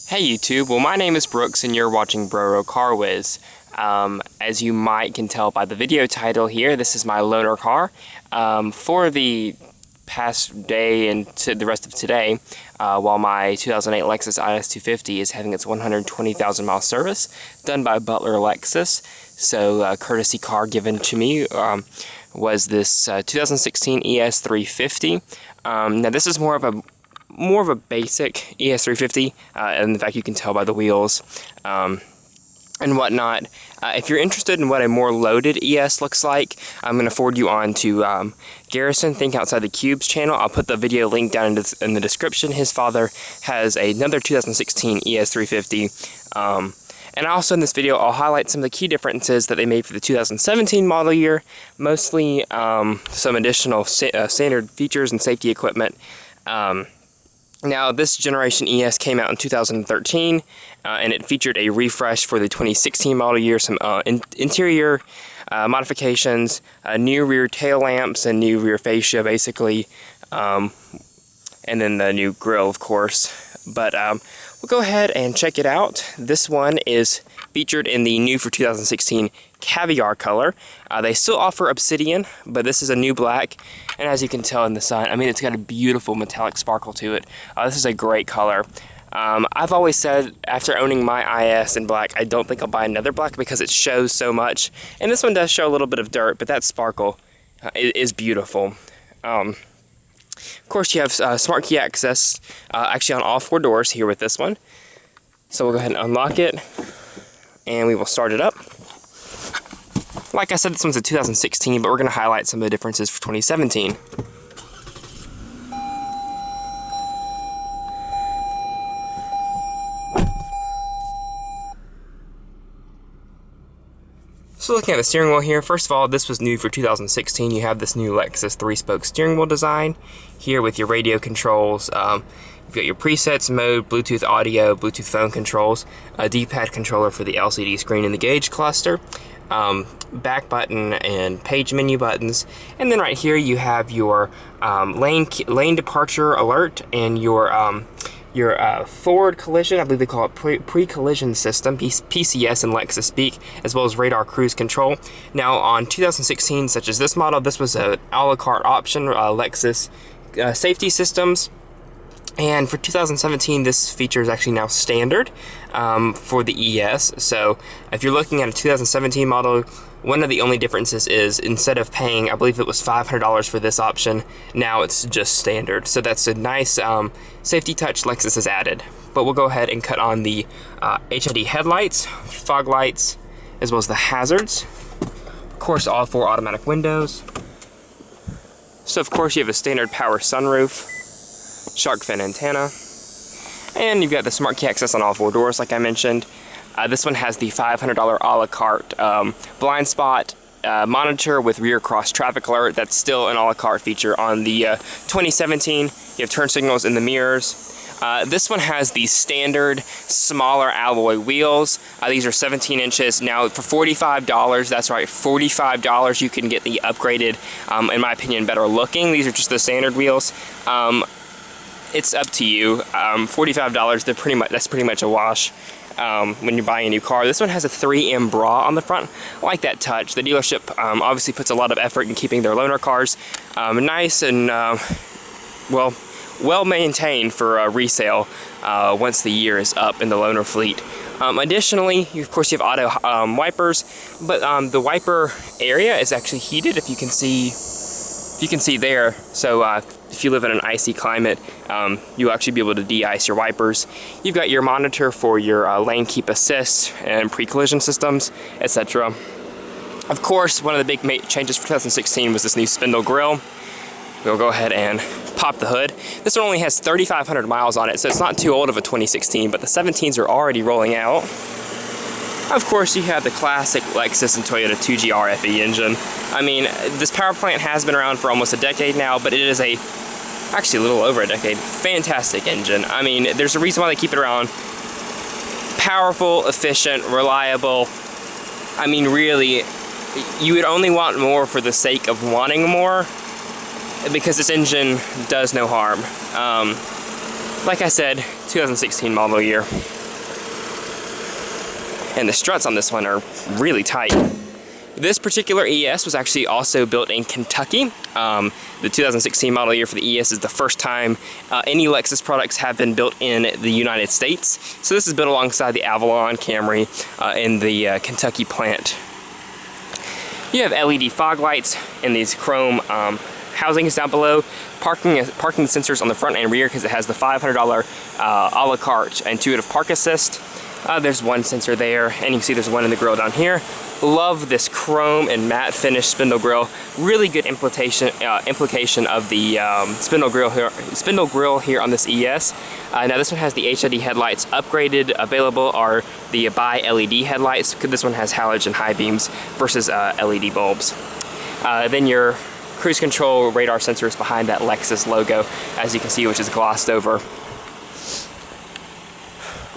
Hey YouTube, well my name is Brooks and you're watching Broro Car Whiz. As you can tell by the video title here, this is my loaner car. For the past day and the rest of today, while my 2008 Lexus ES350 is having its 120,000 mile service done by Butler Lexus. So a courtesy car given to me was this 2016 ES350. Now this is more of a basic ES350, and in fact you can tell by the wheels and whatnot. If you're interested in what a more loaded ES looks like, I'm going to forward you on to Garrison Think Outside the Cubes channel. I'll put the video link down in the description. His father has another 2016 ES350. And also in this video, I'll highlight some of the key differences that they made for the 2017 model year, mostly some additional standard features and safety equipment. Now, this generation ES came out in 2013, and it featured a refresh for the 2016 model year, some interior modifications, new rear tail lamps, and new rear fascia, basically, and then the new grille, of course. But we'll go ahead and check it out. This one is featured in the new for 2016 caviar color. They still offer obsidian, but this is a new black, and as you can tell in the sun, I mean, it's got a beautiful metallic sparkle to it. This is a great color. I've always said, after owning my IS in black, I don't think I'll buy another black because it shows so much, and this one does show a little bit of dirt, but that sparkle is beautiful. Of course, you have smart key access actually on all four doors here with this one. So we'll go ahead and unlock it, and we will start it up. Like I said, this one's a 2016, but we're going to highlight some of the differences for 2017. So looking at the steering wheel here, first of all, this was new for 2016. You have this new Lexus 3-spoke steering wheel design here with your radio controls. You've got your presets, mode, Bluetooth audio, Bluetooth phone controls, a D-pad controller for the LCD screen and the gauge cluster, back button and page menu buttons, and then right here you have your lane departure alert and your forward collision, I believe they call it pre-collision system, PCS in Lexus speak, as well as radar cruise control. Now on 2016, such as this model, this was an a la carte option, Lexus safety systems. And for 2017, this feature is actually now standard for the ES. So if you're looking at a 2017 model, one of the only differences is instead of paying, I believe it was $500 for this option, now it's just standard. So that's a nice safety touch Lexus has added. But we'll go ahead and cut on the HID headlights, fog lights, as well as the hazards. Of course, all four automatic windows. So of course you have a standard power sunroof, shark fin antenna, and you've got the smart key access on all four doors like I mentioned. This one has the $500 a la carte blind spot monitor with rear cross traffic alert. That's still an a la carte feature on the 2017. You have turn signals in the mirrors. This one has the standard smaller alloy wheels. These are 17 inches. Now for $45, that's right, $45, you can get the upgraded, in my opinion, better looking. These are just the standard wheels. It's up to you. $45, that's pretty much a wash when you're buying a new car. This one has a 3M bra on the front. I like that touch. The dealership obviously puts a lot of effort in keeping their loaner cars nice and well maintained for resale once the year is up in the loaner fleet. Additionally, of course, you have auto wipers, but the wiper area is actually heated, if you can see there. So if you live in an icy climate, you'll actually be able to de-ice your wipers. You've got your monitor for your lane keep assist and pre-collision systems, etc. Of course, one of the big changes for 2016 was this new spindle grille. We'll go ahead and pop the hood. This one only has 3,500 miles on it, so it's not too old of a 2016, but the 17s are already rolling out. Of course, you have the classic Lexus and Toyota 2G RFE engine. I mean, this power plant has been around for almost a decade now, but it is actually a little over a decade, fantastic engine. I mean, there's a reason why they keep it around. Powerful, efficient, reliable. I mean, really, you would only want more for the sake of wanting more, because this engine does no harm. Like I said, 2016 model year. And the struts on this one are really tight. This particular ES was actually also built in Kentucky. The 2016 model year for the ES is the first time any Lexus products have been built in the United States. So this is built alongside the Avalon, Camry, in the Kentucky plant. You have LED fog lights and these chrome housings down below. Parking sensors on the front and rear because it has the $500 a la carte intuitive park assist. There's one sensor there, and you can see there's one in the grille down here. Love this chrome and matte finish spindle grille. Really good implication of the spindle grille here on this ES. Now this one has the HID headlights upgraded. Available are the bi-LED headlights. This one has halogen high beams versus LED bulbs. Then your cruise control radar sensors behind that Lexus logo, as you can see, which is glossed over.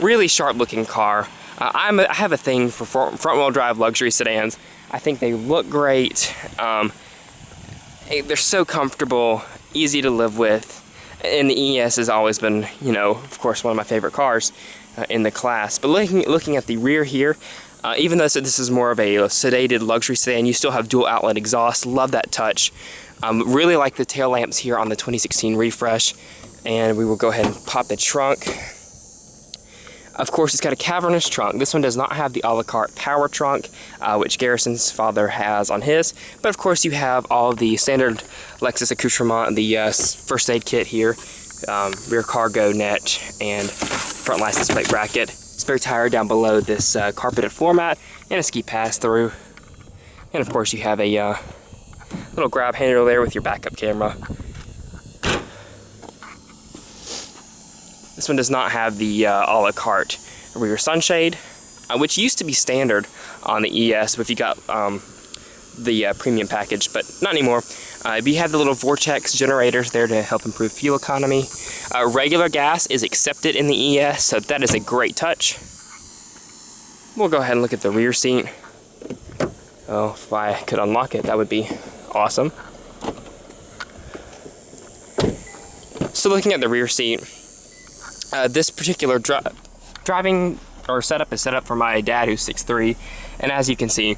Really sharp looking car. I have a thing for front-wheel drive luxury sedans. I think they look great. They're so comfortable, easy to live with. And the ES has always been, you know, of course, one of my favorite cars in the class. But looking at the rear here, even though this is more of a sedated luxury sedan, you still have dual outlet exhaust. Love that touch. Really like the tail lamps here on the 2016 refresh. And we will go ahead and pop the trunk. Of course, it's got a cavernous trunk. This one does not have the a la carte power trunk, which Garrison's father has on his. But of course, you have all the standard Lexus accoutrement, the first aid kit here, rear cargo net, and front license plate bracket. Spare tire down below this carpeted floor mat, and a ski pass-through. And of course, you have a little grab handle there with your backup camera. This one does not have the a la carte rear sunshade, which used to be standard on the ES if you got the premium package, but not anymore. You have the little vortex generators there to help improve fuel economy. Regular gas is accepted in the ES, so that is a great touch. We'll go ahead and look at the rear seat. Oh, if I could unlock it, that would be awesome. So looking at the rear seat, this particular driving or setup is set up for my dad, who's 6'3", and as you can see,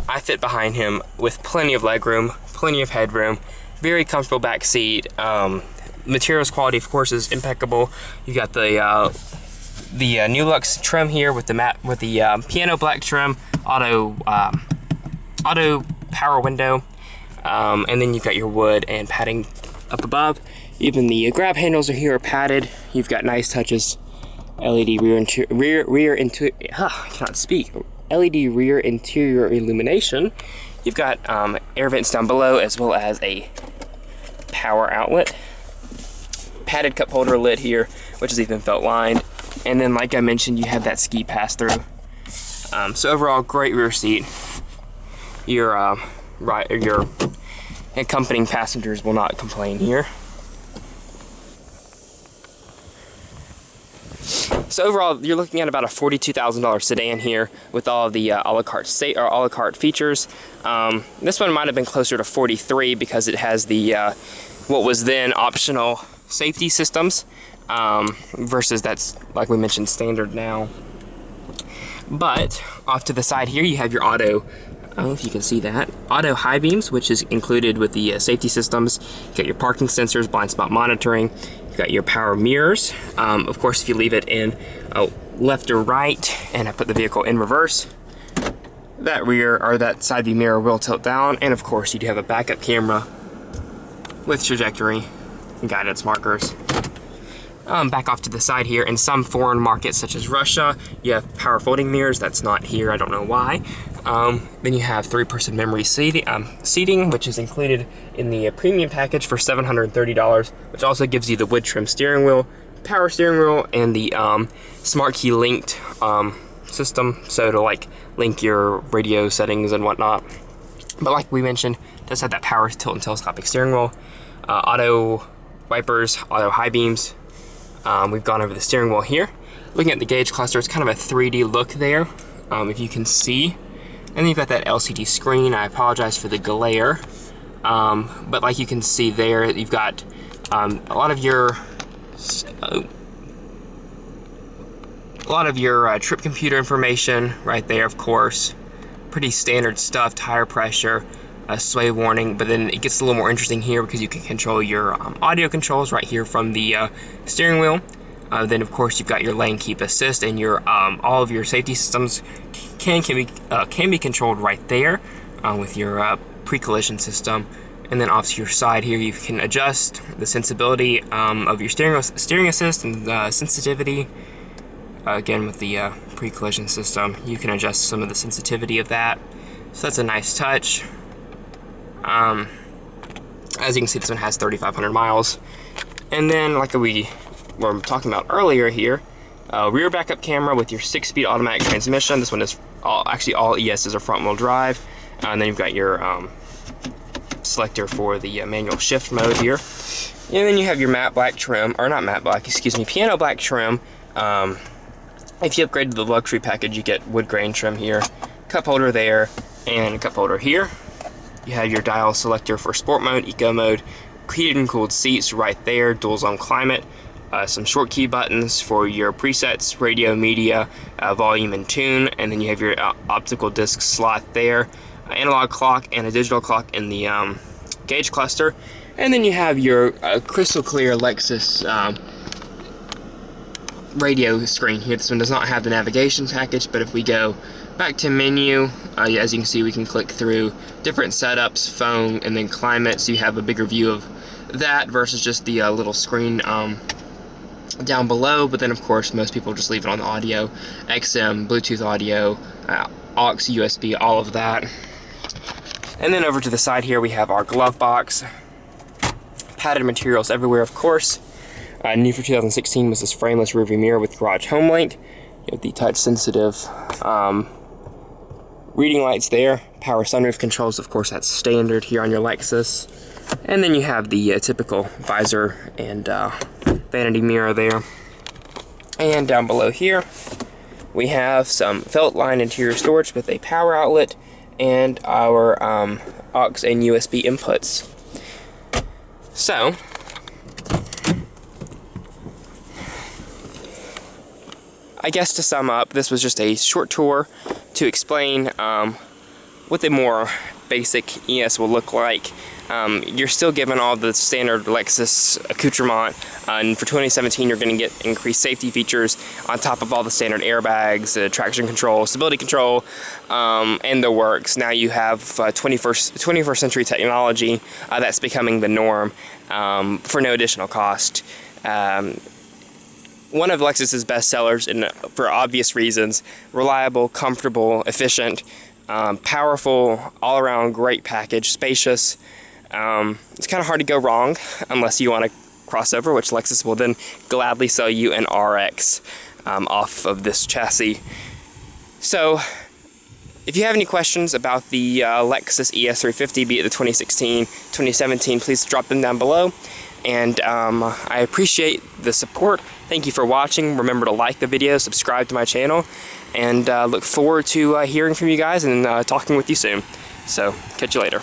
I fit behind him with plenty of legroom, plenty of headroom, very comfortable back seat. Materials quality, of course, is impeccable. You got the New Lux trim here with the piano black trim, auto power window, and then you've got your wood and padding up above. Even the grab handles are padded. You've got nice touches. LED I cannot speak. LED rear interior illumination. You've got air vents down below, as well as a power outlet. Padded cup holder lid here, which is even felt lined. And then, like I mentioned, you have that ski pass-through. So overall, great rear seat. Your accompanying passengers will not complain here. So overall, you're looking at about a $42,000 sedan here with all of the a la carte features. This one might have been closer to 43 because it has the what was then optional safety systems, versus that's, like we mentioned, standard now. But off to the side here, you have your auto. I don't know if you can see that. Auto high beams, which is included with the safety systems. You got your parking sensors, blind spot monitoring. You've got your power mirrors. Of course, if you leave it in left or right, and I put the vehicle in reverse, that rear or that side view mirror will tilt down. And of course, you do have a backup camera with trajectory and guidance markers. Back off to the side here, in some foreign markets such as Russia, you have power folding mirrors. That's not here, I don't know why. Then you have 3-person memory seating, which is included in the premium package for $730, which also gives you the wood trim steering wheel, power steering wheel, and the smart key linked system, so to like link your radio settings and whatnot. But like we mentioned, it does have that power tilt and telescopic steering wheel, auto wipers, auto high beams. We've gone over the steering wheel here. Looking at the gauge cluster, it's kind of a 3D look there, if you can see. And then you've got that LCD screen. I apologize for the glare. But like you can see there, you've got a lot of your lot of your trip computer information right there, of course. Pretty standard stuff, tire pressure, sway warning, but then it gets a little more interesting here because you can control your audio controls right here from the steering wheel. Then of course you've got your lane keep assist, and your all of your safety systems can be controlled right there with your pre-collision system. And then off to your side here, you can adjust the sensibility of your steering assist and sensitivity. Again, with the pre-collision system, you can adjust some of the sensitivity of that. So that's a nice touch. As you can see, this one has 3,500 miles. And then, like we were talking about earlier here, rear backup camera with your 6-speed automatic transmission. This one is actually all ESs are front-wheel drive. And then you've got your selector for the manual shift mode here. And then you have your matte black trim, or not matte black, excuse me, piano black trim. If you upgrade to the luxury package, you get wood grain trim here, cup holder there, and a cup holder here. You have your dial selector for sport mode, eco mode, heated and cooled seats right there, dual zone climate, some short key buttons for your presets, radio, media, volume, and tune, and then you have your optical disc slot there, analog clock and a digital clock in the gauge cluster, and then you have your crystal clear Lexus radio screen here. This one does not have the navigation package, but if we go back to menu, as you can see, we can click through different setups, phone, and then climate, so you have a bigger view of that versus just the little screen down below. But then of course most people just leave it on the audio, XM, Bluetooth audio, aux, USB, all of that. And then over to the side here we have our glove box, padded materials everywhere, of course. New for 2016 was this frameless rearview mirror with garage home link. You have the touch sensitive reading lights there, power sunroof controls, of course that's standard here on your Lexus. And then you have the typical visor and vanity mirror there. And down below here we have some felt line interior storage with a power outlet and our aux and USB inputs. So I guess to sum up, this was just a short tour to explain what the more basic ES will look like. You're still given all the standard Lexus accoutrement, and for 2017 you're going to get increased safety features on top of all the standard airbags, traction control, stability control, and the works. Now you have 21st century technology that's becoming the norm for no additional cost. One of Lexus's best sellers, for obvious reasons: reliable, comfortable, efficient, powerful, all-around great package, spacious. It's kind of hard to go wrong unless you want a crossover, which Lexus will then gladly sell you an RX off of this chassis. So if you have any questions about the Lexus ES350, be it the 2016, 2017, please drop them down below. And I appreciate the support. Thank you for watching. Remember to like the video, subscribe to my channel, and look forward to hearing from you guys and talking with you soon. So, catch you later.